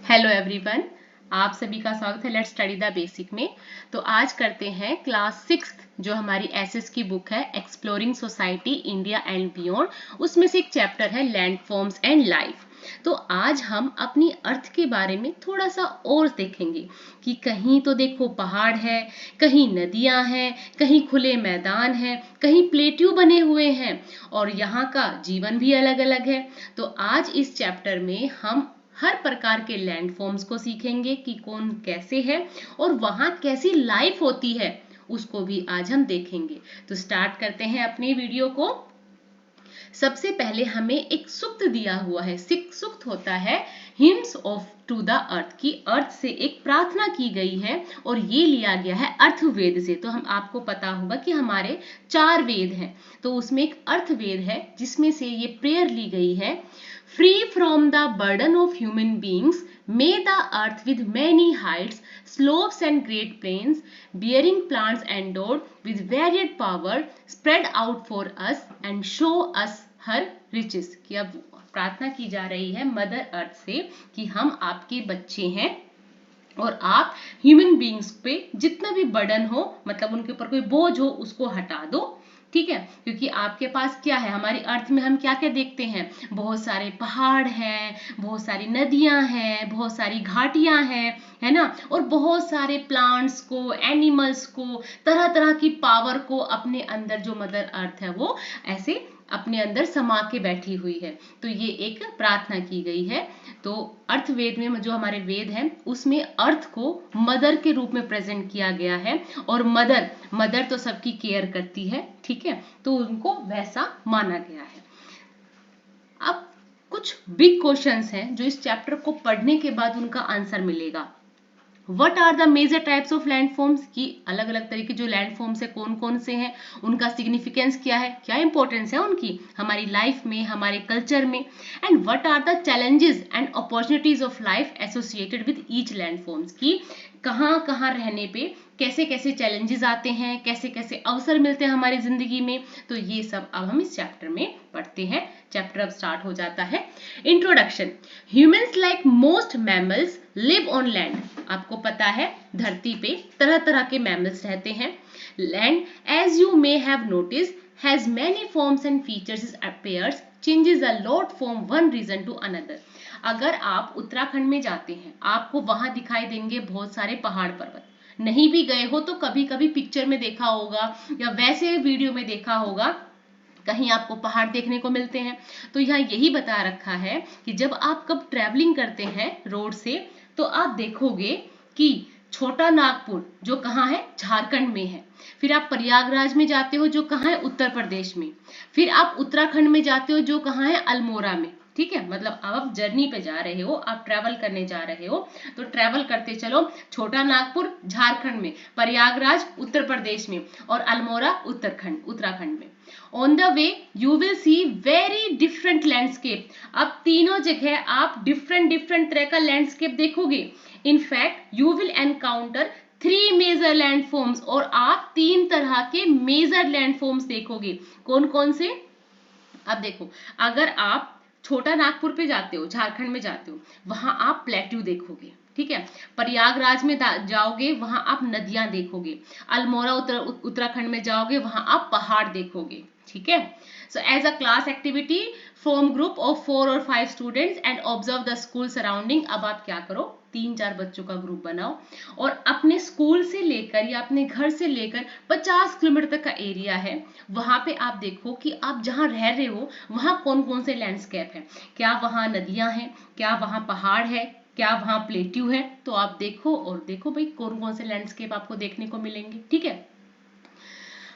Hello everyone, आप सभी का स्वागत है लेट्स स्टडी द बेसिक में। तो आज करते हैं क्लास 6 जो हमारी एसएस की बुक है exploring society India and beyond, उसमें से एक चैप्टर है लैंड फॉर्म्स एंड लाइफ। तो आज हम अपनी अर्थ के बारे में थोड़ा सा और देखेंगे कि कहीं तो देखो पहाड़ है, कहीं नदियां हैं, कहीं खुले मैदान हैं, कहीं प्लेट्यू बने हुए हैं और यहाँ का जीवन भी अलग अलग है। तो आज इस चैप्टर में हम हर प्रकार के लैंड फॉर्म्स को सीखेंगे कि कौन कैसे है और वहां कैसी लाइफ होती है, उसको भी आज हम देखेंगे। तो स्टार्ट करते हैं अपनी वीडियो को। सबसे पहले हमें एक सूक्त दिया हुआ है। सूक्त होता है hymns of to the earth, की अर्थ से एक प्रार्थना की गई है और ये लिया गया है अर्थवेद से। तो हम आपको पता होगा कि हमारे 4 वेद हैं, तो उसमें एक अर्थवेद है जिसमें से ये प्रेयर ली गई है। Free from the burden of human beings, may the earth with many heights, slopes and great plains, bearing plants endowed with varied power, spread out for us and show us her riches। कि अब प्रार्थना की जा रही है mother earth से कि हम आपके बच्चे हैं और आप ह्यूमन बींग्स पे जितना भी बर्डन हो, मतलब उनके ऊपर कोई बोझ हो, उसको हटा दो। ठीक है, क्योंकि आपके पास क्या है, हमारी अर्थ में हम क्या क्या देखते हैं, बहुत सारे पहाड़ हैं, बहुत सारी नदियां हैं, बहुत सारी घाटियां हैं, है ना, और बहुत सारे प्लांट्स को, एनिमल्स को, तरह तरह की पावर को अपने अंदर जो मदर अर्थ है वो ऐसे अपने अंदर समा के बैठी हुई है। तो ये एक प्रार्थना की गई है। तो अर्थवेद में जो हमारे वेद हैं उसमें अर्थ को मदर के रूप में प्रेजेंट किया गया है और मदर तो सबकी केयर करती है, ठीक है, तो उनको वैसा माना गया है। अब कुछ बिग क्वेश्चंस हैं जो इस चैप्टर को पढ़ने के बाद उनका आंसर मिलेगा। What are the major types of landforms, की अलग अलग तरीके जो लैंडफॉर्म्स है कौन कौन से हैं, उनका सिग्निफिकेंस क्या है, क्या इंपॉर्टेंस है उनकी हमारी लाइफ में, हमारे कल्चर में, and what are the challenges and opportunities of life associated with each landforms, की कहाँ कहाँ रहने पे कैसे कैसे चैलेंजेस आते हैं, कैसे कैसे अवसर मिलते हैं हमारी जिंदगी में। तो ये सब अब हम इस चैप्टर में पढ़ते हैं। चैप्टर अब स्टार्ट हो जाता है। Introduction. Humans like most mammals live on land. आपको पता है धरती पे तरह तरह के मैमल्स रहते हैं। Land as you may have notice has many forms and features, appears changes a lot from one region to another। अगर आप उत्तराखंड में जाते हैं आपको वहां दिखाई देंगे बहुत सारे पहाड़ पर्वत। नहीं भी गए हो तो कभी कभी पिक्चर में देखा होगा या वैसे वीडियो में देखा होगा, कहीं आपको पहाड़ देखने को मिलते हैं। तो यहाँ यही बता रखा है कि जब आप कब ट्रैवलिंग करते हैं रोड से तो आप देखोगे कि छोटा नागपुर जो कहाँ है, झारखंड में है। फिर आप प्रयागराज में जाते हो जो कहाँ है, उत्तर प्रदेश में। फिर आप उत्तराखंड में जाते हो जो कहाँ है, अल्मोड़ा में। ठीक है, मतलब आप जर्नी पे जा रहे हो, आप ट्रैवल करने जा रहे हो, तो ट्रैवल करते चलो। छोटा नागपुर झारखंड में, प्रयागराज उत्तर प्रदेश में और अल्मोड़ा उत्तराखंड में। On the way you will see very different landscape. अब तीनों जगह आप डिफरेंट तरह का लैंडस्केप देखोगे। In fact you will encounter 3 major landforms, और आप 3 तरह के मेजर लैंडफॉर्म्स देखोगे। कौन कौन से? अब देखो, अगर आप छोटा नागपुर पे जाते हो, झारखंड में जाते हो, वहां आप प्लेट्यू देखोगे। ठीक है, प्रयागराज में जाओगे वहां आप नदियां देखोगे। अल्मोड़ा उत्तराखंड में जाओगे वहां आप पहाड़ देखोगे। ठीक है, so as a class activity form group of 4 और 5 students and observe the school surrounding. अब आप क्या करो, 3-4 बच्चों का ग्रुप बनाओ और अपने स्कूल से लेकर या अपने घर से लेकर 50 किलोमीटर तक का एरिया है, वहां पे आप देखो कि आप जहां रह रहे हो वहां कौन कौन से लैंडस्केप है। क्या वहां नदियां हैं, क्या वहां पहाड़ है, क्या वहां प्लेट्यू है। तो आप देखो और देखो भाई कौन कौन से लैंडस्केप आपको देखने को मिलेंगे। ठीक है,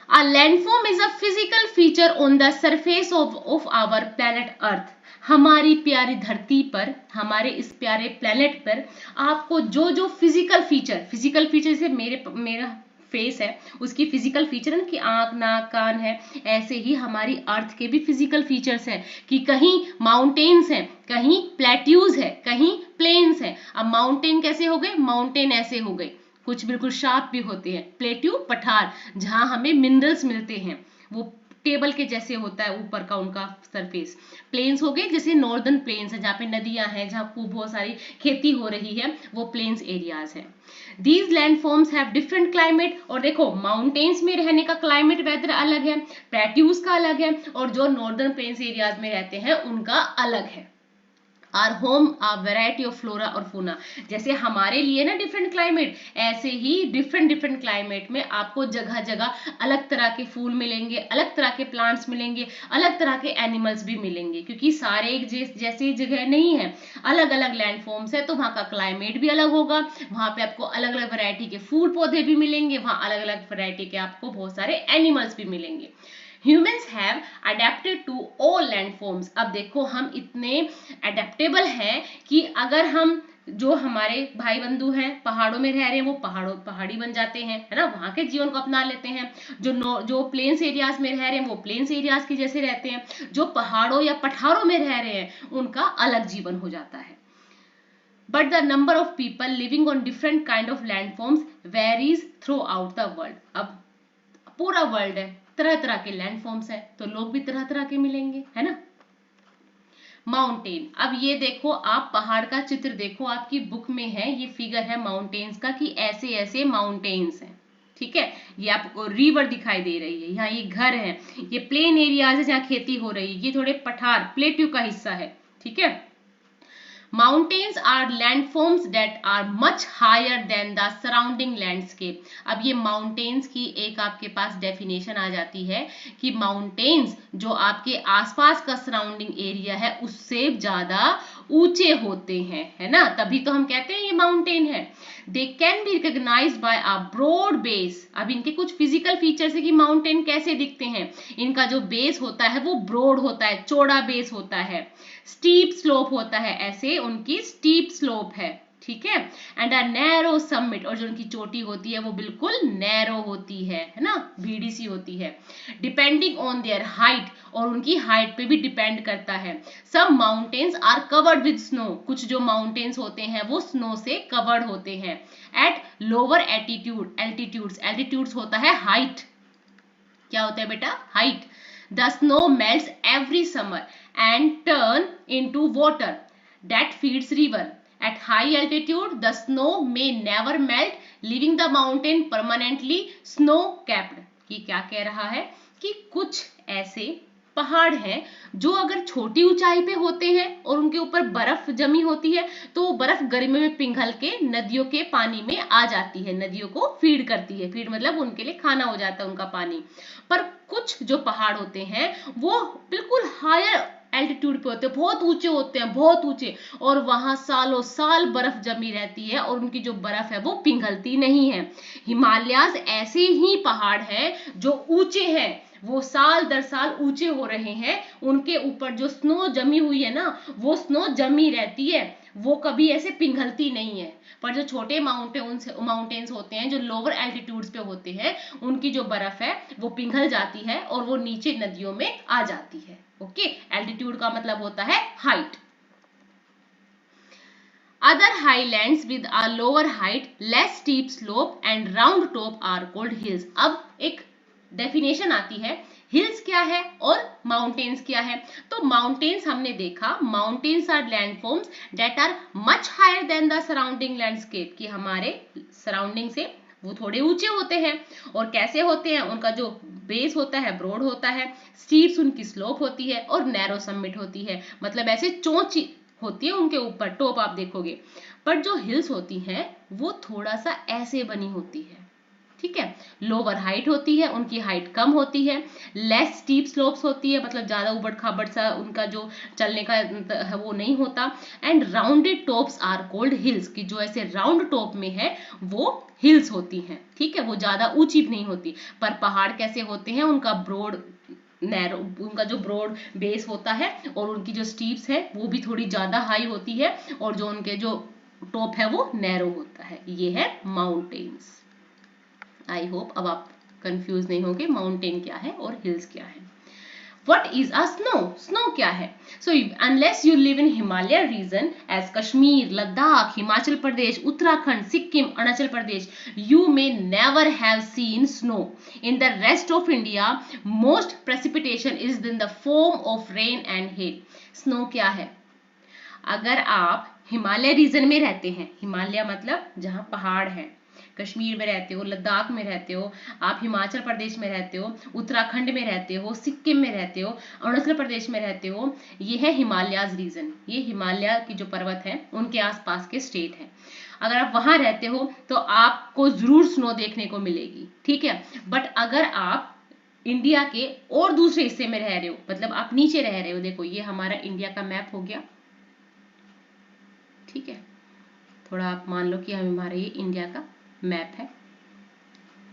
A landform is a physical feature on the surface of our planet Earth। हमारी प्यारी धरती पर, हमारे इस प्यारे प्लेनेट पर आपको जो जो फिजिकल फीचर से मेरा फेस है उसकी फिजिकल फीचर है कि आंख, नाक, कान है, ऐसे ही हमारी अर्थ के भी फिजिकल फीचर्स हैं कि कहीं माउंटेन्स हैं, कहीं प्लेट्यूज है, कहीं प्लेन्स है। अब माउंटेन कैसे हो गए, माउंटेन ऐसे हो गए, कुछ बिल्कुल शार्प भी होते हैं। प्लेट्यू पठार जहां हमें मिनरल्स मिलते हैं, वो टेबल के जैसे होता है ऊपर का उनका सरफेस। प्लेन्स हो गए जैसे नॉर्दर्न प्लेन्स है जहाँ पे नदियां हैं, जहाँ खूब बहुत सारी खेती हो रही है, वो प्लेन्स एरियाज है। These landforms have different climate, और देखो माउंटेन्स में रहने का क्लाइमेट वेदर अलग है, प्लेट्यूज का अलग है, और जो नॉर्दर्न प्लेन्स एरियाज में रहते हैं उनका अलग है। Are home a variety of flora और फूना, जैसे हमारे लिए ना डिफरेंट क्लाइमेट, ऐसे ही डिफरेंट क्लाइमेट में आपको जगह जगह अलग तरह के फूल मिलेंगे, अलग तरह के प्लांट्स मिलेंगे, अलग तरह के एनिमल्स भी मिलेंगे, क्योंकि सारे एक जैसी जगह नहीं है, अलग अलग लैंडफॉर्म्स है, तो वहाँ का क्लाइमेट भी अलग होगा, वहाँ पे आपको अलग अलग वैरायटी के फूल पौधे भी मिलेंगे, वहाँ अलग अलग वैरायटी के आपको बहुत सारे एनिमल्स भी मिलेंगे। Humans have adapted to all landforms। अब देखो हम इतने अडेप्टेबल हैं कि अगर हम जो हमारे भाई बंधु हैं पहाड़ों में रह रहे हैं वो पहाड़ी बन जाते हैं, है ना, वहां के जीवन को अपना लेते हैं। जो प्लेन्स एरियाज में रह रहे हैं वो प्लेन्स एरियाज की जैसे रहते हैं, जो पहाड़ों या पठारों में रह रहे हैं उनका अलग जीवन हो जाता है। But the number of people living on different kind of landforms varies throughout the world। अब पूरा वर्ल्ड है, तरह तरह के लैंडफॉर्म्स है, तो लोग भी तरह तरह के मिलेंगे, है ना। माउंटेन, अब ये देखो आप पहाड़ का चित्र देखो, आपकी बुक में है, ये फिगर है माउंटेन्स का कि ऐसे ऐसे माउंटेन्स हैं, ठीक है। ये आपको रिवर दिखाई दे रही है, यहाँ ये घर है, ये प्लेन एरियाज है जहाँ खेती हो रही है, ये थोड़े पठार प्लेट्यू का हिस्सा है, ठीक है। Mountains are landforms that are much higher than the surrounding landscape। अब ये mountains की एक आपके पास definition आ जाती है कि mountains जो आपके आसपास का surrounding area है उससे ज्यादा ऊंचे होते हैं, है ना, तभी तो हम कहते हैं ये माउंटेन है। They can be recognised by a broad base. अब इनके कुछ फिजिकल फीचर्स है कि माउंटेन कैसे दिखते हैं, इनका जो बेस होता है वो ब्रॉड होता है, चौड़ा बेस होता है, स्टीप स्लोप होता है, ऐसे उनकी स्टीप स्लोप है, ठीक है, एंड अ नैरो समिट, और जो उनकी चोटी होती है वो बिल्कुल नैरो होती है ना, भीड़ी सी होती है, डिपेंडिंग ऑन देयर हाइट, और उनकी हाइट पे भी डिपेंड करता है। Some mountains are covered with snow, कुछ जो माउंटेन्स होते हैं वो स्नो से कवर्ड होते हैं। एट लोअर एल्टीट्यूड्स होता है हाइट, क्या होता है बेटा, height. The snow melts every summer and turn into water that feeds river। At high altitude, the snow may never melt, leaving the mountain permanently snow-capped। कि क्या कह रहा है कि कुछ ऐसे पहाड़ हैं जो अगर छोटी ऊंचाई पे होते हैं और उनके ऊपर बर्फ जमी होती है तो वो बर्फ गर्मी में पिघल के नदियों के पानी में आ जाती है, नदियों को फीड करती है, फीड मतलब उनके लिए खाना हो जाता है उनका पानी। पर कुछ जो पहाड़ होते हैं वो बिल्कुल हायर एल्टीट्यूड पे होते हैं, बहुत ऊंचे होते हैं, बहुत ऊंचे, और वहां सालों साल बर्फ जमी रहती है और उनकी जो बर्फ है वो पिघलती नहीं है। हिमालयाज ऐसे ही पहाड़ हैं जो ऊंचे हैं, वो साल दर साल ऊंचे हो रहे हैं, उनके ऊपर जो स्नो जमी हुई है ना वो स्नो जमी रहती है, वो कभी ऐसे पिघलती नहीं है। पर जो छोटे माउंटेन्स होते हैं जो लोअर एल्टीट्यूड्स पे होते हैं उनकी जो बर्फ है वो पिघल जाती है और वो नीचे नदियों में आ जाती है। ओके, एल्टीट्यूड का मतलब होता है height. Other highlands with a lower height, less steep slope and round top are called hills। अब एक डेफिनेशन आती है, हिल्स क्या है और माउंटेन्स क्या है। तो माउंटेन्स हमने देखा, mountains are landforms that are much higher than the surrounding landscape, कि हमारे सराउंडिंग से वो थोड़े ऊंचे होते हैं। और कैसे होते हैं, उनका जो बेस होता है ब्रॉड होता है, स्टीप्स उनकी स्लोप होती है और नैरो समिट होती है, मतलब ऐसे चोंच होती है उनके ऊपर, टॉप आप देखोगे। पर जो हिल्स होती हैं वो थोड़ा सा ऐसे बनी होती है, ठीक है, लोअर हाइट होती है, उनकी हाइट कम होती है, लेस स्टीप स्लोप्स होती है, मतलब ज्यादा उबड़ खाबड़ सा उनका जो चलने का वो नहीं होता, and rounded tops are called hills, की जो ऐसे राउंड टॉप में है वो हिल्स होती हैं, ठीक है, वो ज्यादा ऊंची नहीं होती। पर पहाड़ कैसे होते हैं, उनका ब्रॉड नैरो, उनका जो ब्रॉड बेस होता है और उनकी जो स्टीप्स है वो भी थोड़ी ज्यादा हाई होती है, और जो उनके जो टॉप है वो नैरो होता है। ये है माउंटेन्स। आई होप अब आप कंफ्यूज नहीं होंगे माउंटेन क्या है और हिल्स क्या है। What is a snow? Snow क्या है? So unless you live in Himalaya region as Kashmir, Ladakh, Himachal Pradesh, Uttarakhand, Sikkim, Arunachal Pradesh, you may never have seen snow. In the rest of India, most precipitation is in the form of rain and hail. Snow क्या है? अगर आप Himalaya reason में रहते हैं, हिमालय मतलब जहां पहाड़ है, कश्मीर में रहते हो, लद्दाख में रहते हो, आप हिमाचल प्रदेश में रहते हो, उत्तराखंड में रहते हो, सिक्किम में रहते हो, अरुणाचल प्रदेश में रहते हो, ये है हिमालयाज रीजन, ये हिमालय की जो पर्वत है उनके आसपास के स्टेट है। अगर आप वहां रहते हो तो आपको जरूर स्नो देखने को मिलेगी, ठीक है। बट अगर आप इंडिया के और दूसरे हिस्से में रह रहे हो, मतलब आप नीचे रह रहे हो, देखो ये हमारा इंडिया का मैप हो गया, ठीक है, थोड़ा आप मान लो कि हमारा ये इंडिया का मैप है,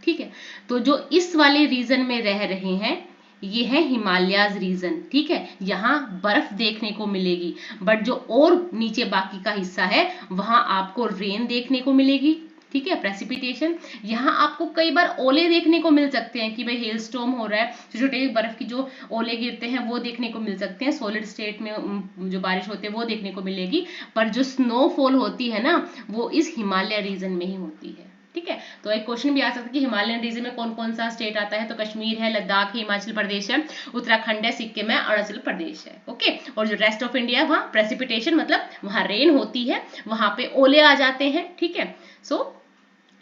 ठीक है। तो जो इस वाले रीजन में रह रहे हैं ये है हिमालयाज रीजन, ठीक है, यहाँ बर्फ देखने को मिलेगी। बट जो और नीचे बाकी का हिस्सा है वहां आपको रेन देखने को मिलेगी, ठीक है, प्रेसिपिटेशन। यहाँ आपको कई बार ओले देखने को मिल सकते हैं कि भाई हेल स्टॉर्म हो रहा है, छोटे छोटे बर्फ की जो ओले गिरते हैं वो देखने को मिल सकते हैं, सॉलिड स्टेट में जो बारिश होती है वो देखने को मिलेगी। पर जो स्नोफॉल होती है ना वो इस हिमालय रीजन में ही होती है, ठीक है। तो एक क्वेश्चन भी आ सकता है कि हिमालयन रीजन में कौन कौन सा स्टेट आता है, तो कश्मीर है, लद्दाख है, हिमाचल प्रदेश है, उत्तराखंड है, सिक्किम है, अरुणाचल प्रदेश है, ओके। और जो रेस्ट ऑफ इंडिया वहां प्रेसिपिटेशन मतलब वहां रेन होती है, वहां पे ओले आ जाते हैं, ठीक है। सो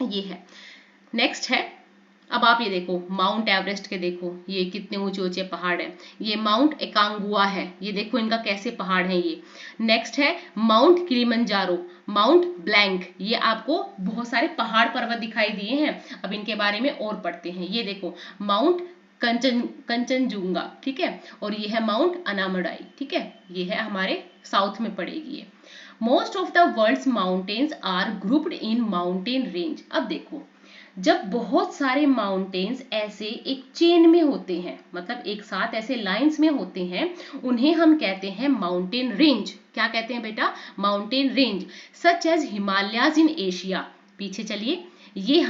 ये है। नेक्स्ट है, अब आप ये देखो माउंट एवरेस्ट के, देखो ये कितने ऊंचे ऊंचे पहाड़ हैं, ये माउंट एकांगुआ है, ये देखो इनका कैसे पहाड़ है ये। नेक्स्ट है माउंट किलिमंजारो, माउंट ब्लैंक, ये आपको बहुत सारे पहाड़ पर्वत दिखाई दिए हैं, अब इनके बारे में और पढ़ते हैं। ये देखो माउंट कंचनजुंगा, ठीक है, और ये है माउंट अनामडाई, ठीक है, ये है हमारे साउथ में पड़ेगी ये। Most of the world's mountains are grouped in mountain range. अब देखो जब बहुत सारे माउंटेन्स ऐसे एक चेन में होते हैं, मतलब एक साथ ऐसे लाइंस में होते हैं, उन्हें हम कहते हैं माउंटेन रेंज। क्या कहते हैं बेटा? Mountain range. Such as Himalayas in Asia, पीछे चलिए, ये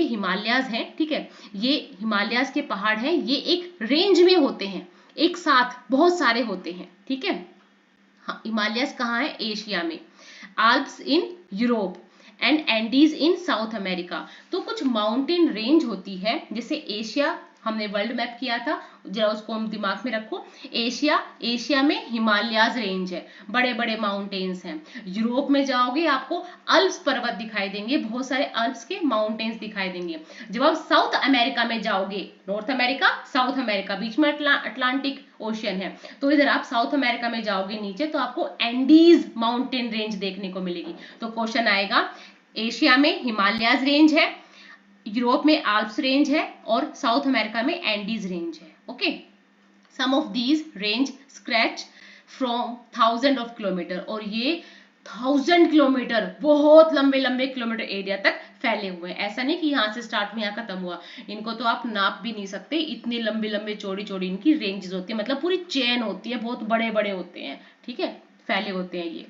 हिमालयाज हैं, ठीक है, ये हिमालयाज के पहाड़ हैं, ये एक रेंज में होते हैं, एक साथ बहुत सारे होते हैं, ठीक है। हाँ, हिमालयस कहाँ है? एशिया में। Alps in Europe and Andes in south America. तो कुछ माउंटेन रेंज होती है, जैसे एशिया हमने वर्ल्ड मैप किया था, जरा उसको हम दिमाग में रखो। एशिया में हिमालयाज रेंज है, बड़े बड़े माउंटेन्स हैं। यूरोप में जाओगे आपको अल्प्स पर्वत दिखाई देंगे, बहुत सारे अल्प्स के माउंटेन्स दिखाई देंगे। जब आप साउथ अमेरिका में जाओगे, नॉर्थ अमेरिका साउथ अमेरिका, बीच में अटलांटिक ओशियन है, तो इधर आप साउथ अमेरिका में जाओगे नीचे तो आपको एंडीज माउंटेन रेंज देखने को मिलेगी। तो क्वेश्चन आएगा, एशिया में हिमालयाज रेंज है, यूरोप में आल्प्स रेंज है, और साउथ अमेरिका में एंडीज रेंज है, okay. Some of these range stretch from 1000 of kilometre, और ये 1000 किलोमीटर, बहुत लंबे लंबे किलोमीटर एरिया तक फैले हुए हैं। ऐसा नहीं कि यहाँ से स्टार्ट में यहाँ खत्म हुआ, इनको तो आप नाप भी नहीं सकते, इतने लंबे लंबे चौड़ी चौड़ी इनकी रेंजेस होती है, मतलब पूरी चेन होती है, बहुत बड़े बड़े होते हैं, ठीक है, फैले होते हैं ये।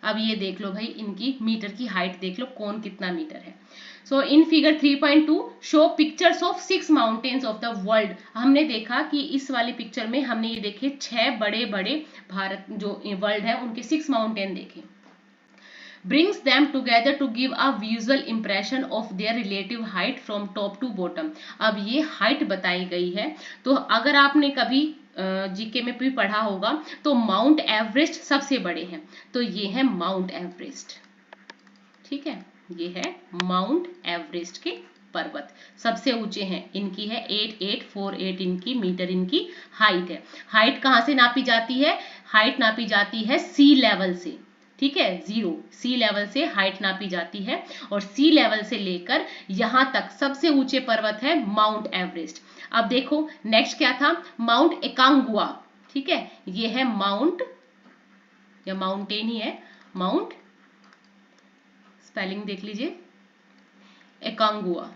अब ये देख लो भाई, इनकी मीटर की हाइट देख लो, कौन कितना मीटर है। So in figure 3.2 show pictures of 6 mountains of the world. हमने देखा कि इस वाली पिक्चर में हमने ये देखे 6 बड़े बड़े भारत जो वर्ल्ड है उनके 6 माउंटेन देखे। brings them together to give a visual impression of their relative height from top to bottom। अब ये हाइट बताई गई है, तो अगर आपने कभी जीके में भी पढ़ा होगा तो माउंट एवरेस्ट सबसे बड़े हैं, तो ये है माउंट एवरेस्ट, ठीक है, ये है माउंट एवरेस्ट के पर्वत, सबसे ऊंचे हैं, इनकी है 8848 इनकी मीटर इनकी हाइट है। हाइट कहाँ से नापी जाती है? हाइट नापी जाती है सी लेवल से, ठीक है, 0 सी लेवल से हाइट नापी जाती है, और सी लेवल से लेकर यहां तक सबसे ऊंचे पर्वत है माउंट एवरेस्ट। अब देखो नेक्स्ट क्या था? माउंट एकांगुआ, ठीक है, ये है माउंट या माउंटेन ही है, माउंट, स्पेलिंग देख लीजिए, एकांगुआ,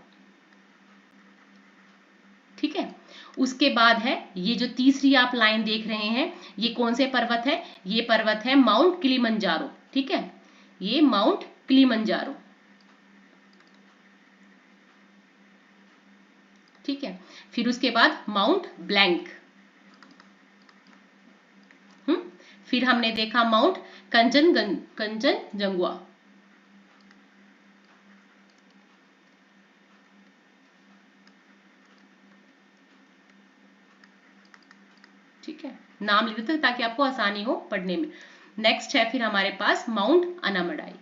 ठीक है। उसके बाद है ये जो तीसरी आप लाइन देख रहे हैं, ये कौन से पर्वत है? ये पर्वत है माउंट किलिमंजारो, ठीक है, ये माउंट किलिमंजारो, ठीक है। फिर उसके बाद माउंट ब्लैंक, फिर हमने देखा माउंट कंचनजंगा। ठीक है, नाम लिख देते ताकि आपको आसानी हो पढ़ने में। नेक्स्ट है फिर हमारे पास माउंट अनामडाई।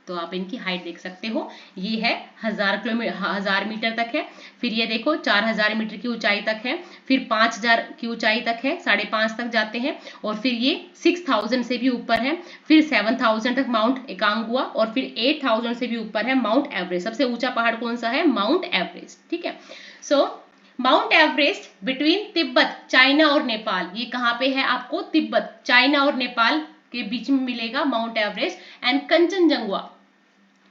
तो आप इनकी हाइट देख सकते हो, ये है 1000 मीटर तक है। फिर ये देखो 4000 मीटर की ऊंचाई तक है। फिर 5000 की ऊंचाई तक है, 5.5 तक जाते हैं। और फिर ये 6000 से भी ऊपर है। फिर 7000 तक माउंट एकांगुआ, और फिर 8000 से भी ऊपर है माउंट एवरेस्ट। सबसे ऊंचा पहाड़ कौन सा है? Mount Everest. ठीक है, so Mount Everest between Tibet, China और नेपाल। ये कहाँ पे है? आपको तिब्बत, चाइना और नेपाल के बीच में मिलेगा mount Everest. And Kanchenjunga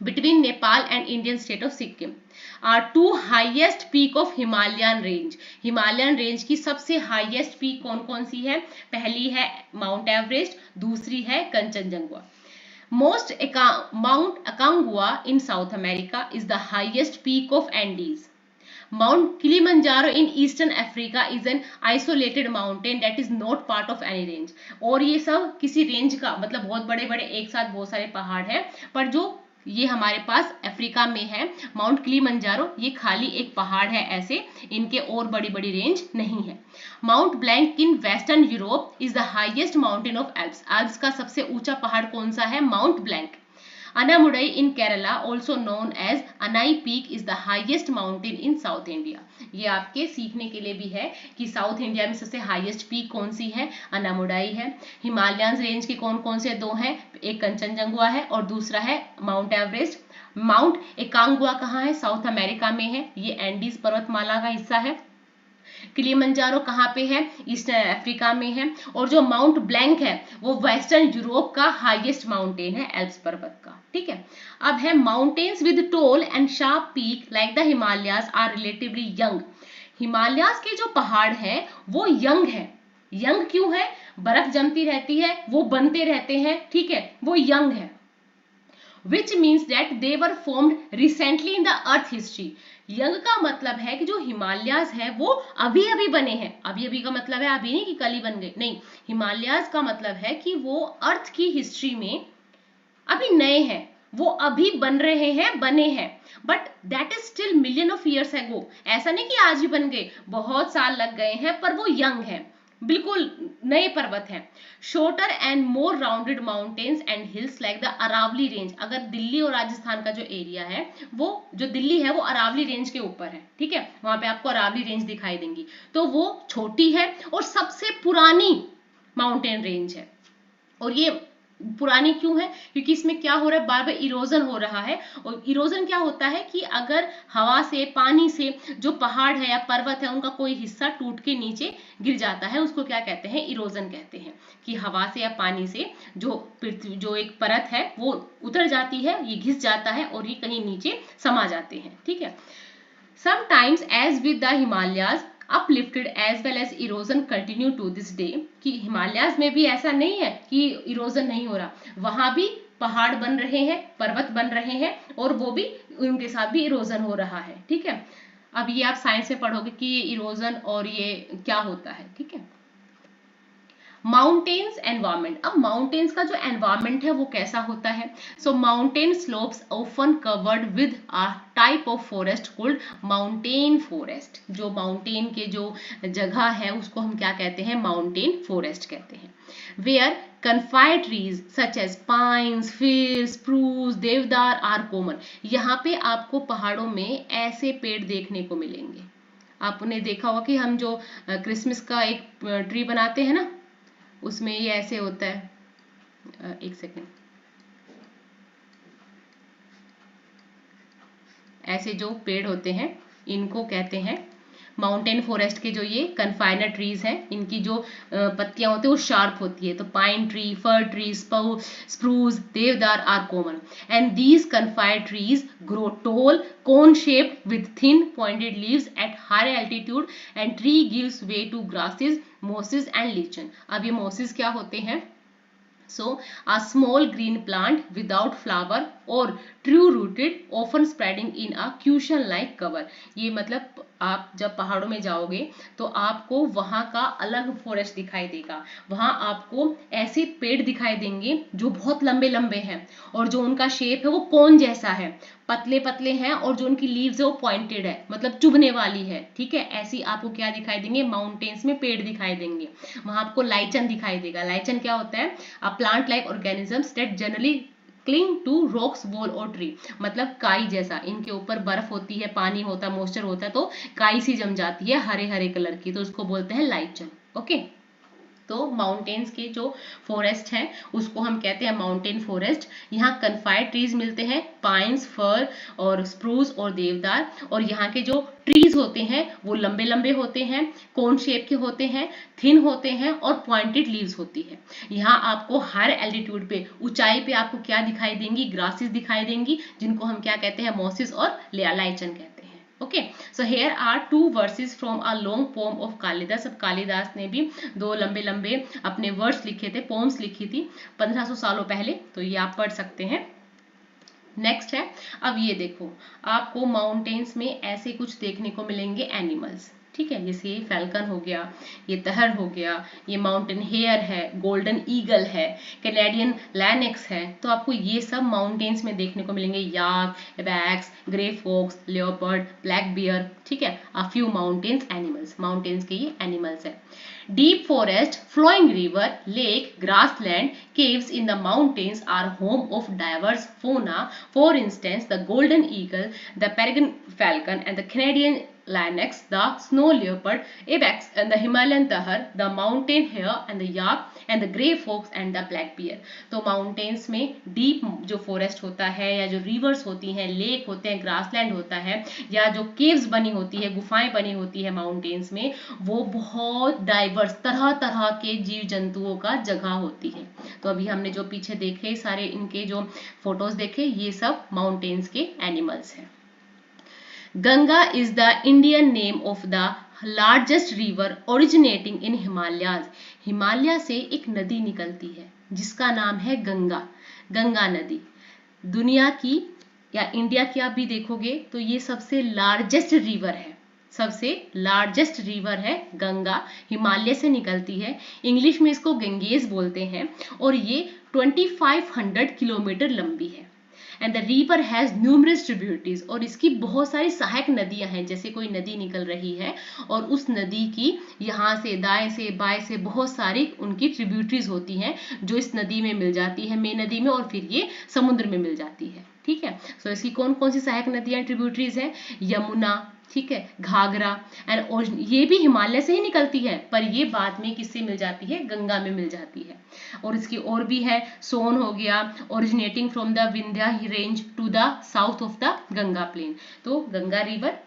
between Nepal and Indian state of Sikkim are two highest peak of Himalayan range। Himalayan range की सबसे हाईएस्ट पीक कौन कौन सी है? पहली है माउंट एवरेस्ट, दूसरी है Kanchenjunga. Mount Aconcagua in South America is the highest peak of Andes। Mount Kilimanjaro in Eastern Africa is an isolated mountain that is not part of any range। और ये सब किसी रेंज का मतलब बहुत बड़े बड़े एक साथ बहुत सारे पहाड़ हैं, पर जो ये हमारे पास अफ्रीका में है माउंट किलिमंजारो, ये खाली एक पहाड़ है ऐसे, इनके और बड़ी बड़ी रेंज नहीं है। Mount blank in western Europe is the highest mountain of Alps. Alps का सबसे ऊंचा पहाड़ कौन सा है? Mount blank. Anamurai in Kerala, also known as Anai Peak, is the highest mountain in South India। ये आपके सीखने के लिए भी है कि साउथ इंडिया में सबसे हाईएस्ट पीक कौन सी है? अनामुडाई है। हिमालयन रेंज के कौन कौन से दो हैं? एक कंचनजंगा है और दूसरा है माउंट एवरेस्ट। माउंट एकांगुआ कहाँ है? साउथ अमेरिका में है, ये एंडीज पर्वतमाला का हिस्सा है। किलिमंजारो कहाँ पे है? ईस्टर्न अफ्रीका में है। और जो माउंट ब्लैंक है वो वेस्टर्न यूरोप का हाईएस्ट माउंटेन है एल्प्स पर्वत का। ठीक है, अब है mountains with tall and sharp peak like the Himalayas are relatively young. Himalayas के जो पहाड़ हैं वो यंग है। यंग क्यों है? बर्फ जमती रहती है, वो बनते रहते हैं, ठीक है, वो यंग है। which means that they were formed recently in the earth history। Young का मतलब है कि जो हिमालयाज है वो अभी अभी बने हैं। अभी अभी का मतलब है अभी नहीं कि कल ही बन गए, नहीं, हिमालयाज का मतलब है कि वो अर्थ की हिस्ट्री में अभी नए हैं, वो अभी बन रहे हैं, बने हैं। But that is still million of years ago. ऐसा नहीं कि आज ही बन गए, बहुत साल लग गए हैं, पर वो यंग है, बिल्कुल नए पर्वत हैं। Shorter and more rounded mountains and hills like the Aravali range. अगर दिल्ली और राजस्थान का जो एरिया है, वो जो दिल्ली है वो अरावली रेंज के ऊपर है, ठीक है, वहां पे आपको अरावली रेंज दिखाई देंगी। तो वो छोटी है और सबसे पुरानी माउंटेन रेंज है। और ये पुरानी क्यों है? क्योंकि इसमें क्या हो रहा है? बार बार इरोजन हो रहा है। और इरोजन क्या होता है कि अगर हवा से, पानी से जो पहाड़ है या पर्वत है उनका कोई हिस्सा टूट के नीचे गिर जाता है, उसको क्या कहते हैं? इरोजन कहते हैं। कि हवा से या पानी से जो पृथ्वी, जो एक परत है वो उतर जाती है, ये घिस जाता है और ये कहीं नीचे समा जाते हैं। ठीक है, sometimes as with the Himalayas uplifted as well as erosion continue to this day। कि हिमालयाज में भी ऐसा नहीं है कि इरोजन नहीं हो रहा, वहां भी पहाड़ बन रहे हैं, पर्वत बन रहे हैं, और वो भी उनके साथ भी इरोजन हो रहा है। ठीक है, अब ये आप साइंस में पढ़ोगे कि ये इरोजन और ये क्या होता है। ठीक है, माउंटेन्स एनवायरमेंट। अब माउंटेन्स का जो एनवायरमेंट है वो कैसा होता है? So mountain slopes often covered with a type of forest called mountain forest. जो माउंटेन के जो जगह है उसको हम क्या कहते हैं? माउंटेन फॉरेस्ट कहते हैं। Where coniferous trees such as pines, fir, spruce, deodar are common. यहाँ पे आपको पहाड़ों में ऐसे पेड़ देखने को मिलेंगे। आपने देखा होगा कि हम जो क्रिसमस का एक ट्री बनाते हैं ना, उसमें ये ऐसे होता है। एक सेकेंड, ऐसे जो पेड़ होते हैं इनको कहते हैं माउंटेन फॉरेस्ट के। जो ये कन्फाइनर ट्रीज हैं, इनकी जो पत्तियां होती है वो शार्प होती है। तो pine tree, fir tree, spruce, deodar are common and these coniferous trees grow tall, cone shaped with thin pointed leaves at higher altitude and tree gives way to grasses, mosses and lichen। अब ये mosses क्या होते हैं? So a small green plant without flower or true rooted often spreading in a cushion like cover। ये मतलब आप जब पहाड़ों में जाओगे तो आपको वहां का अलग फॉरेस्ट दिखाई देगा। वहां आपको ऐसे पेड़ दिखाई देंगे जो बहुत लंबे लंबे हैं और जो उनका शेप है वो कोन जैसा है, पतले पतले हैं, और जो उनकी लीव्स है वो पॉइंटेड है, मतलब चुभने वाली है। ठीक है, ऐसी आपको क्या दिखाई देंगे, माउंटेन्स में पेड़ दिखाई देंगे। वहां आपको लाइचन दिखाई देगा। लाइचन क्या होता है, a plant like organisms that generally cling to rocks, wall और ट्री, मतलब काई जैसा। इनके ऊपर बर्फ होती है, पानी होता है, मॉइस्चर होता है, तो काई सी जम जाती है हरे हरे कलर की, तो उसको बोलते हैं लाइचन। ओके, तो माउंटेन्स के जो फॉरेस्ट है उसको हम कहते हैं माउंटेन फॉरेस्ट। यहाँ कन्फाइड ट्रीज मिलते हैं, पाइन्स, फर और स्प्रूस और देवदार। और यहाँ के जो ट्रीज होते हैं वो लंबे लंबे होते हैं, कोन शेप के होते हैं, थिन होते हैं और पॉइंटेड लीव्स होती है। यहाँ आपको हर एल्टीट्यूड पे, ऊंचाई पे आपको क्या दिखाई देंगी, ग्रासेस दिखाई देंगी, जिनको हम क्या कहते हैं, मॉसिस और लाइचन कहते हैं। Okay, so here are 2 verses from a long poem of Kalidas. अब कालिदास ने भी 2 लंबे लंबे अपने वर्ड्स लिखे थे, पोम्स लिखी थी 1500 सालों पहले, तो ये आप पढ़ सकते हैं। नेक्स्ट है, अब ये देखो, आपको माउंटेन्स में ऐसे कुछ देखने को मिलेंगे एनिमल्स। ठीक है, जैसे ये फैल्कन हो गया, ये तहर हो गया, ये माउंटेन हेयर है, गोल्डन ईगल है, कैनेडियन लैनिक्स है। तो आपको ये सब माउंटेन्स में देखने को मिलेंगे, yak, ibex, grey fox, leopard, black bear. ठीक है, a few mountains animals, mountains के ये एनिमल्स है। Deep forest, flowing river, lake, grassland, caves in the mountains are home of diverse fauna. For instance, the golden eagle, the peregrine falcon, and the Canadian lynx, the snow leopard, ibex, and the Himalayan tahar, the mountain hare, and the yak, and the grey fox, and the black bear. तो mountains में deep जो forest होता है, या जो reverse होती हैं, lake होते हैं, ग्रासलैंड होता है, या जो केव्स बनी होती है, गुफाएं बनी होती है माउंटेन्स में, वो बहुत डाइवर्स तरह तरह के जीव जंतुओं का जगह होती है। तो अभी हमने जो पीछे देखे सारे इनके जो फोटोज देखे, ये सब माउंटेन्स के एनिमल्स हैं। Ganga is the Indian name of the largest river originating इन हिमालयाज। हिमालय से एक नदी निकलती है जिसका नाम है गंगा, गंगा नदी। दुनिया की या इंडिया की आप भी देखोगे तो ये सबसे लार्जेस्ट रिवर है, सबसे लार्जेस्ट रिवर है गंगा, हिमालय से निकलती है। इंग्लिश में इसको गंगेज बोलते हैं, और ये 2500 किलोमीटर लंबी है। And the river has numerous tributaries, और इसकी बहुत सारी सहायक नदियां हैं। जैसे कोई नदी निकल रही है और उस नदी की यहाँ से दाएं से बाएं से बहुत सारी उनकी ट्रिब्यूटरीज होती हैं जो इस नदी में मिल जाती है, मेन नदी में, और फिर ये समुद्र में मिल जाती है। ठीक है, सो इसकी कौन कौन सी सहायक नदियां ट्रिब्यूटरीज हैं, यमुना, ठीक है, घाघरा, एंड ये भी हिमालय से ही निकलती है, पर ये बाद में किससे मिल जाती है, गंगा में मिल जाती है। और इसकी और भी है, सोन हो गया, originating from the Vindhya range to the south of the Ganga plain. तो गंगा रिवर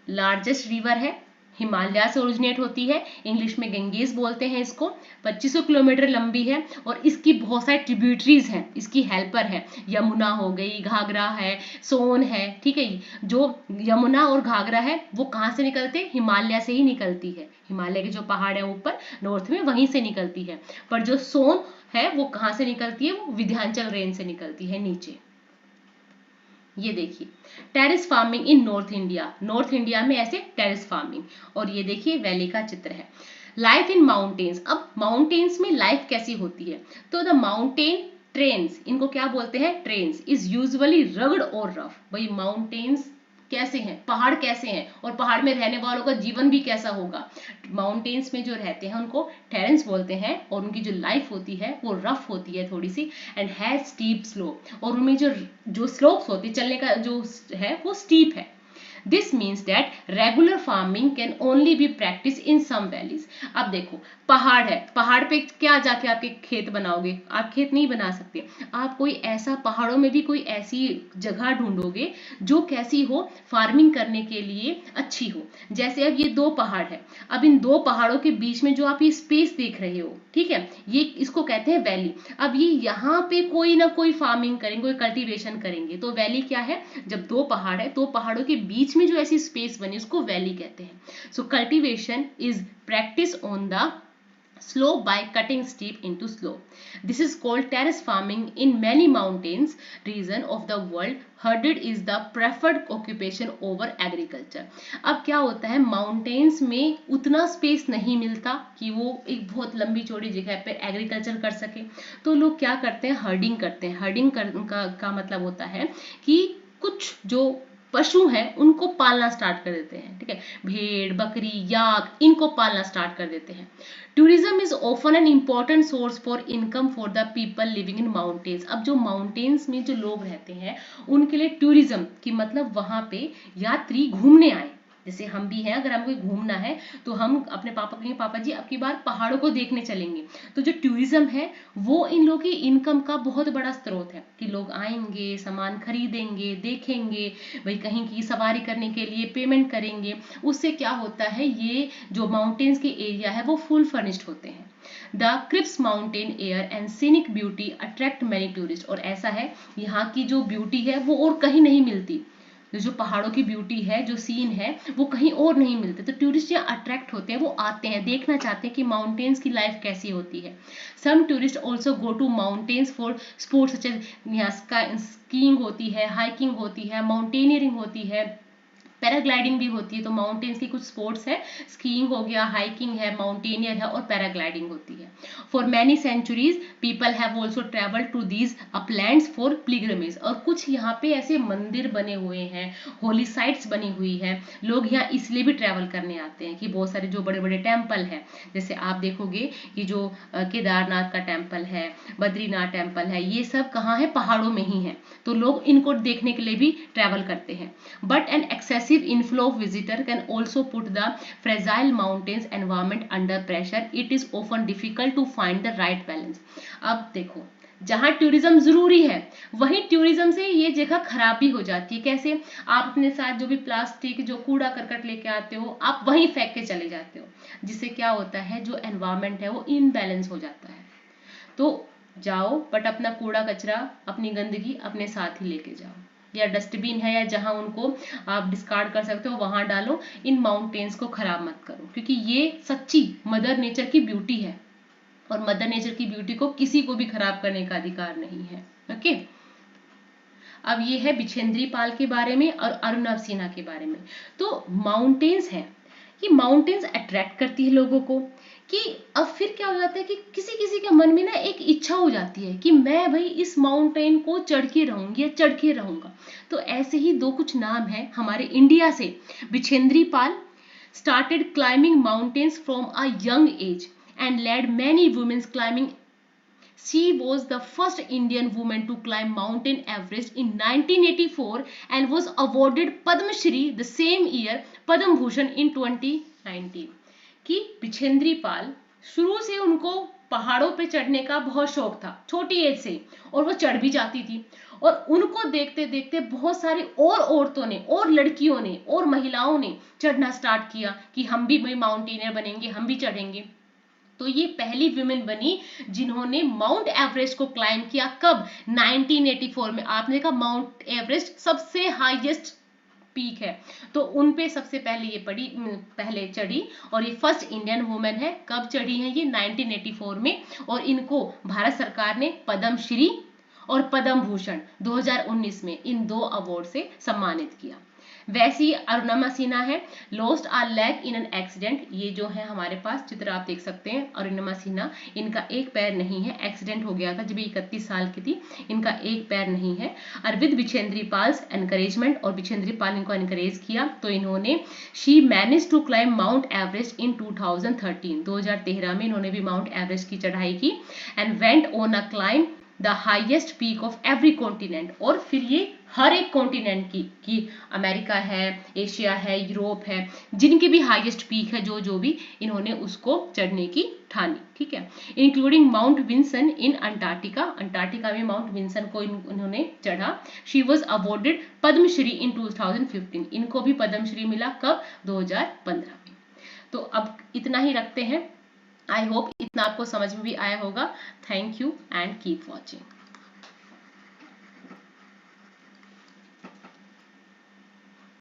लार्जेस्ट रिवर है, हिमालय से ओरिजिनेट होती है, इंग्लिश में गंगेज बोलते हैं इसको, 2500 किलोमीटर लंबी है, और इसकी बहुत सारी ट्रिब्यूटरीज हैं, इसकी हेल्पर है, यमुना हो गई, घाघरा है, सोन है। ठीक है, जो यमुना और घाघरा है वो कहाँ से निकलते हैं, हिमालय से ही निकलती है। हिमालय के जो पहाड़ है ऊपर नॉर्थ में, वहीं से निकलती है। पर जो सोन है वो कहाँ से निकलती है, वो विंध्याचल रेंज से निकलती है नीचे। ये देखिए, terrace farming in north India, north India में ऐसे टेरेस फार्मिंग। और ये देखिए वैली का चित्र है। लाइफ इन माउंटेन्स, अब माउंटेन्स में लाइफ कैसी होती है, तो द माउंटेन ट्रेन्स, इनको क्या बोलते हैं, ट्रेन्स, इज यूजुअली रगड और रफ। भाई माउंटेन्स कैसे हैं, पहाड़ कैसे हैं, और पहाड़ में रहने वालों का जीवन भी कैसा होगा। माउंटेन्स में जो रहते हैं उनको टेरेंस बोलते हैं, और उनकी जो लाइफ होती है वो रफ होती है थोड़ी सी, एंड हैज स्टीप स्लोप, और उनमें जो स्लोप्स होती है, चलने का जो है वो स्टीप है। This means that regular farming can only be practiced in some valleys. अब देखो, पहाड़ है, पहाड़ पे क्या जाके आपके खेत बनाओगे, आप खेत नहीं बना सकते। आप कोई ऐसा, पहाड़ों में भी कोई ऐसी जगह ढूंढोगे जो कैसी हो, फार्मिंग करने के लिए अच्छी हो। जैसे अब ये 2 पहाड़ है, अब इन 2 पहाड़ों के बीच में जो आप ये स्पेस देख रहे हो, ठीक है, ये इसको कहते हैं वैली। अब ये यहाँ पे कोई ना कोई फार्मिंग करेंगे, कोई कल्टीवेशन करेंगे, तो वैली क्या है, जब 2 पहाड़ है, 2 पहाड़ों के बीच में जो ऐसी स्पेस बनी उसको वैली कहते हैं। So cultivation is practice on the slope by cutting steep into slope. This is called terrace farming. In many mountains region of the world, herded is the preferred occupation over agriculture. अब क्या होता है, mountains में उतना space नहीं मिलता कि वो एक बहुत लंबी चौड़ी जगह पे एग्रीकल्चर कर सके, तो लोग क्या करते हैं, हर्डिंग करते हैं। हर्डिंग का मतलब होता है कि कुछ जो पशु हैं उनको पालना स्टार्ट कर देते हैं, ठीक है, भेड़, बकरी, याक, इनको पालना स्टार्ट कर देते हैं। Tourism is often an important source for income for the people living in mountains. अब जो माउंटेन्स में जो लोग रहते हैं उनके लिए टूरिज्म की मतलब वहां पे यात्री घूमने आए, जैसे हम भी हैं, अगर हमको घूमना है तो हम अपने पापा कहेंगे, पापा जी अब की बार पहाड़ों को देखने चलेंगे। तो जो टूरिज्म है वो इन लोगों की इनकम का बहुत बड़ा स्रोत है कि लोग आएंगे, सामान खरीदेंगे, देखेंगे, भाई कहीं की सवारी करने के लिए पेमेंट करेंगे। उससे क्या होता है, ये जो माउंटेन्स के एरिया है वो फुल फर्निश्ड होते हैं। The crisp mountain air and scenic beauty attract many tourist. और ऐसा है, यहाँ की जो ब्यूटी है वो और कहीं नहीं मिलती। जो पहाड़ों की ब्यूटी है, जो सीन है, वो कहीं और नहीं मिलते। तो टूरिस्ट यहाँ अट्रैक्ट होते हैं, वो आते हैं, देखना चाहते हैं कि माउंटेन्स की लाइफ कैसी होती है। Some tourist also go to mountains for sports, such as यहाँ स्कीइंग होती है, हाइकिंग होती है, माउंटेनियरिंग होती है, पैराग्लाइडिंग भी होती है। तो माउंटेन्स की कुछ स्पोर्ट्स है, स्कीइंग हो गया, हाइकिंग है, माउंटेनियर है और पैराग्लाइडिंग होती है। For many centuries people have also travel to these uplands for pilgrimage. और कुछ यहाँ पे ऐसे मंदिर बने हुए हैं, होली साइट्स बनी हुई है, लोग यहाँ इसलिए भी ट्रैवल करने आते हैं कि बहुत सारे जो बड़े बड़े टेम्पल है, जैसे आप देखोगे कि जो केदारनाथ का टेम्पल है, बद्रीनाथ टेम्पल है, ये सब कहाँ है, पहाड़ों में ही है। तो लोग इनको देखने के लिए भी ट्रैवल करते हैं। But an excessive inflow of visitor can also put the fragile mountains environment under pressure. It is often difficult to find the right balance. अब देखो, जहां टूरिज्म जरूरी है वहीं टूरिज्म से ये जगह खराब भी हो जाती है। कैसे, आप अपने साथ जो भी प्लास्टिक, जो कूड़ा करकट लेके आते हो, आप वहीं फेंक के चले जाते हो, जिससे क्या होता है, जो एनवायरमेंट है वो इनबैलेंस हो जाता है। तो जाओ बट अपना कूड़ा कचरा, अपनी गंदगी अपने साथ ही लेके जाओ, या डस्टबिन है या जहां उनको आप डिस्कार्ड कर सकते हो वहां डालो। इन माउंटेन्स को खराब मत करो, क्योंकि ये सच्ची मदर नेचर की ब्यूटी है और मदर नेचर की ब्यूटी को किसी को भी खराब करने का अधिकार नहीं है। ओके, अब ये है बिछेंद्री पाल के बारे में और अरुणव सिन्हा के बारे में। तो माउंटेन्स है, ये माउंटेन्स अट्रैक्ट करती है लोगों को, कि अब फिर क्या हो जाता है कि किसी किसी के मन में ना एक इच्छा हो जाती है कि मैं भाई इस माउंटेन को चढ़ के रहूंगी या चढ़ के रहूंगा। तो ऐसे ही दो कुछ नाम है हमारे इंडिया से। बिछेंद्री पाल started climbing mountains from a young age and led many women's climbing. She was the first Indian woman to climb Mountain Everest in 1984 and was awarded Padma Shri the same year, Padma Bhushan in 2019. कि बिछेंद्री पाल शुरू से उनको पहाड़ों पे चढ़ने का बहुत शौक था, छोटी एज से, और वो चढ़ भी जाती थी। और उनको देखते देखते बहुत सारी और औरतों ने और लड़कियों ने और महिलाओं ने चढ़ना स्टार्ट किया कि हम भी भाई माउंटेनियर बनेंगे, हम भी चढ़ेंगे। तो ये पहली विमेन बनी जिन्होंने माउंट एवरेस्ट को क्लाइम किया। कब? 1984 में। आपने देखा माउंट एवरेस्ट सबसे हाईएस्ट पीक है, तो उन पे सबसे पहले ये पहले चढ़ी, और ये फर्स्ट इंडियन वुमेन है। कब चढ़ी है ये? 1984 में। और इनको भारत सरकार ने पद्म श्री और पद्म भूषण 2019 में इन 2 अवार्ड से सम्मानित किया। वैसी अरुणिमा सिन्हा है, lost a leg in an accident. ये जो है हमारे पास चित्र आप देख सकते हैं। अरुणिमा सिन्हा, इनका एक पैर नहीं है, एक्सीडेंट हो गया था जब 31 साल की थी, इनका एक पैर नहीं है। और विद बिछेंद्री पाल्स एनकरेजमेंट, और बिछेंद्री पाल इनको एनकरेज किया, तो इन्होंने she manage to climb mount Everest in 2013 में इन्होंने भी माउंट एवरेस्ट की चढ़ाई की। And went on a climb the highest peak of every continent. और फिर ये हर एक कॉन्टिनेंट की अमेरिका है, एशिया है, यूरोप है, जिनकी भी हाईएस्ट पीक है, जो भी इन्होंने उसको चढ़ने की ठानी। ठीक है, including Mount Vinson in Antarctica. Antarctica में माउंट विंसन को इन्होंने चढ़ा। She was awarded Padmashri in 2015। इनको भी पद्मश्री मिला। कब? 2015 में। तो अब इतना ही रखते हैं। आई होप इतना आपको समझ में भी आया होगा। Thank you and keep watching.